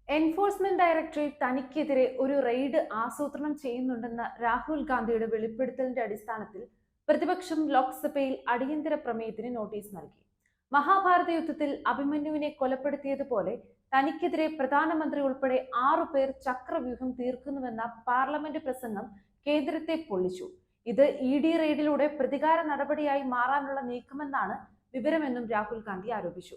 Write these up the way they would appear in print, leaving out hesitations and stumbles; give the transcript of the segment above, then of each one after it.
Enforcement directorate തനിക്കെതിരെ ഒരു raid ആസൂത്രണം ചെയ്യുന്നുണ്ടെന്ന രാഹുൽ ഗാന്ധിയുടെ വെളിപ്പെടുത്തലിന്റെ അടിസ്ഥാനത്തിൽ പ്രതിപക്ഷം ലോക്സഭയിൽ അടിയന്തര പ്രമേയത്തിന് നോട്ടീസ് നൽകി. മഹാഭാരത യുദ്ധത്തിൽ അഭിമന്യുവിനെ കൊലപ്പെടുത്തിയതുപോലെ തനിക്കെതിരെ പ്രധാനമന്ത്രി ഉൾപ്പെടെ 6 പേർ ചക്രവ്യൂഹം തീർക്കുന്നുവെന്ന പാർലമെന്റ് പ്രസംഗം കേന്ദ്രത്തെ പൊള്ളിച്ചു. ഇത് ഇ.ഡി. റെയ്ഡിലൂടെ പ്രതികാര നടപടിയായി മാറാനുള്ള നീക്കമെന്നാണ് വിവരമെന്നും രാഹുൽ ഗാന്ധി ആരോപിച്ചു.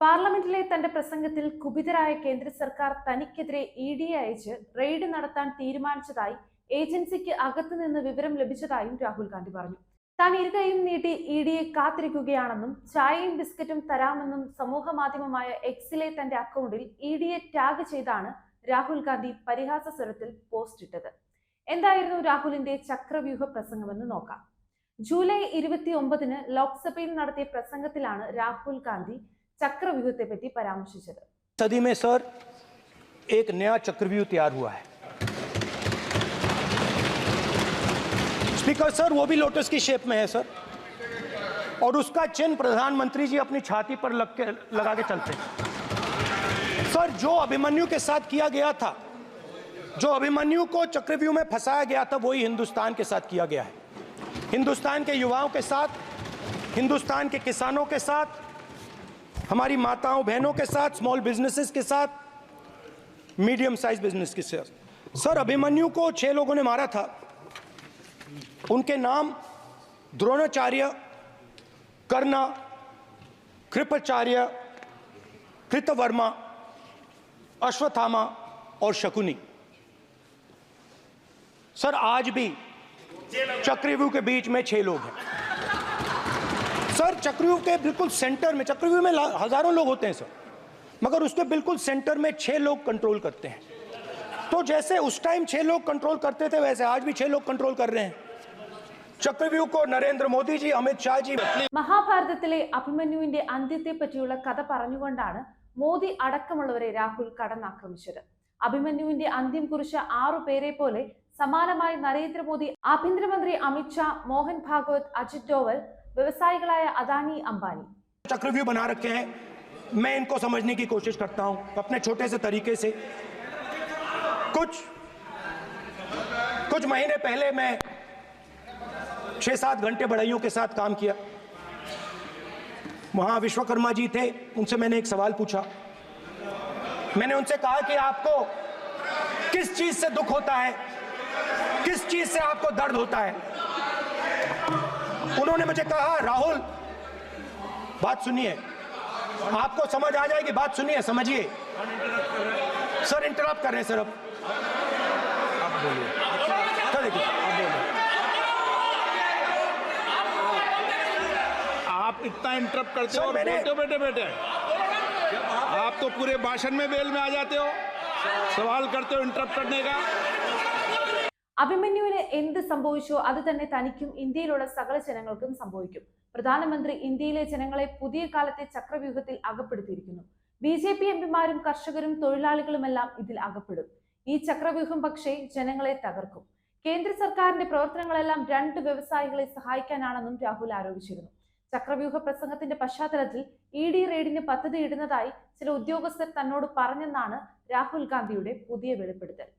പാർലമെന്റിലെ തന്റെ പ്രസംഗത്തിൽ കുപിതരായ കേന്ദ്ര സർക്കാർ തനിക്കെതിരെ ഇ.ഡി. അയച്ച് റെയ്ഡ് നടത്താൻ തീരുമാനിച്ചതായി ഏജൻസിക്ക് അകത്തുനിന്ന് വിവരം ലഭിച്ചതായും രാഹുൽ ഗാന്ധി പറഞ്ഞു. താൻ ഇരുകൈയും നീട്ടി ഇ.ഡിയെ കാത്തിരിക്കുകയാണെന്നും ചായയും ബിസ്ക്കറ്റും തരാമെന്നും സമൂഹ മാധ്യമമായ എക്സിലെ തന്റെ അക്കൗണ്ടിൽ ഇ.ഡിയെ ടാഗ് ചെയ്താണ് രാഹുൽ ഗാന്ധി പരിഹാസ സ്വരത്തിൽ പോസ്റ്റ് ഇട്ടത്. എന്തായിരുന്നു രാഹുലിന്റെ ചക്രവ്യൂഹ പ്രസംഗമെന്ന് നോക്കാം. ജൂലൈ 29-ന് ലോക്സഭയിൽ നടത്തിയ പ്രസംഗത്തിലാണ് രാഹുൽ ഗാന്ധി चक्रव्यूह पे परामर्शित। सदी में सर एक नया चक्रव्यूह तैयार हुआ है। स्पीकर सर वो भी लोटस की शेप में है सर, और उसका चिन्ह प्रधानमंत्री जी अपनी छाती पर लगा के चलते हैं। सर जो अभिमन्यु के साथ किया गया था, जो अभिमन्यु को चक्रव्यूह में फंसाया गया था, वही हिंदुस्तान के साथ किया गया है। हिंदुस्तान के युवाओं के साथ, हिंदुस्तान के किसानों के साथ, हमारी माताओं बहनों के साथ, स्मॉल बिजनेसेस के साथ, मीडियम साइज बिजनेस के साथ। सर अभिमन्यु को 6 लोगों ने मारा था। उनके नाम द्रोणाचार्य, कर्ण, कृपाचार्य, कृतवर्मा, अश्वत्थामा और शकुनी। सर आज भी चक्रव्यूह के बीच में 6 लोग हैं। सर चक्रव्यूह के बिल्कुल सेंटर में, चक्रव्यूह में हजारों लोग होते हैं सर, मगर उसके बिल्कुल सेंटर में 6 लोग कंट्रोल करते हैं। तो जैसे उस टाइम 6 लोग कंट्रोल करते थे, वैसे आज भी 6 लोग कंट्रोल कर रहे हैं चक्रव्यूह को। नरेंद्र मोदी जी, अमित शाह जी। മഹാഭാരതത്തിലെ അഭിമന്യുവിന്റെ അന്ത്യത്തെ പറ്റിയുള്ള കഥ പറഞ്ഞുകൊണ്ടാണ് മോദി അടക്കമുള്ളവരെ രാഹുൽ കടന്നാക്രമിച്ചത്. അഭിമന്യുവിന്റെ അന്ത്യം കുറിച്ച 6 പേരെ പോലെ സമാനമായി നരേന്ദ്രമോദി, ആഭ്യന്തരമന്ത്രി അമിത് ഷാ, മോഹൻ ഭാഗവത്, അജിത് ഡോവൽ, व्यवसायिकलाया अदानी अंबानी चक्रव्यूह बना रखे हैं। मैं इनको समझने की कोशिश करता हूं अपने छोटे से तरीके से। कुछ महीने पहले मैं 6-7 घंटे बढ़इयों के साथ काम किया। वहां विश्वकर्मा जी थे, उनसे मैंने एक सवाल पूछा। मैंने उनसे कहा कि आपको किस चीज से दुख होता है, किस चीज से आपको दर्द होता है। उन्होंने मुझे कहा, राहुल बात सुनिए, आपको समझ आ जाएगी, बात सुनिए, समझिए। सर इंटरप्ट कर रहे हैं सर, अब बोलिए सर, देखिए आप बोलिए। आप इतना इंटरप्ट करते हो और बोलते हो बेटे आप तो पूरे भाषण में बेल में आ जाते हो, सवाल करते हो इंटरप्ट करने का। അഭിമന്യുവിന് എന്ത് സംഭവിച്ചോ അത് തന്നെ തനിക്കും ഇന്ത്യയിലുള്ള സകല ജനങ്ങൾക്കും സംഭവിക്കും. പ്രധാനമന്ത്രി ഇന്ത്യയിലെ ജനങ്ങളെ പുതിയ കാലത്തെ ചക്രവ്യൂഹത്തിൽ അകപ്പെടുത്തിയിരിക്കുന്നു. ബി.ജെ.പി. എംപിമാരും കർഷകരും തൊഴിലാളികളുമെല്ലാം ഇതിൽ അകപ്പെടും. ഈ ചക്രവ്യൂഹം പക്ഷേ ജനങ്ങളെ തകർക്കും. കേന്ദ്ര സർക്കാരിന്റെ പ്രവർത്തനങ്ങളെല്ലാം 2 വ്യവസായികളെ സഹായിക്കാനാണെന്നും രാഹുൽ ആരോപിച്ചിരുന്നു. ചക്രവ്യൂഹ പ്രസംഗത്തിന്റെ പശ്ചാത്തലത്തിൽ ഇ.ഡി. റെയ്ഡിന് പദ്ധതി ഇടുന്നതായി ചില ഉദ്യോഗസ്ഥർ തന്നോട് പറഞ്ഞെന്നാണ് രാഹുൽ ഗാന്ധിയുടെ പുതിയ വെളിപ്പെടുത്തൽ.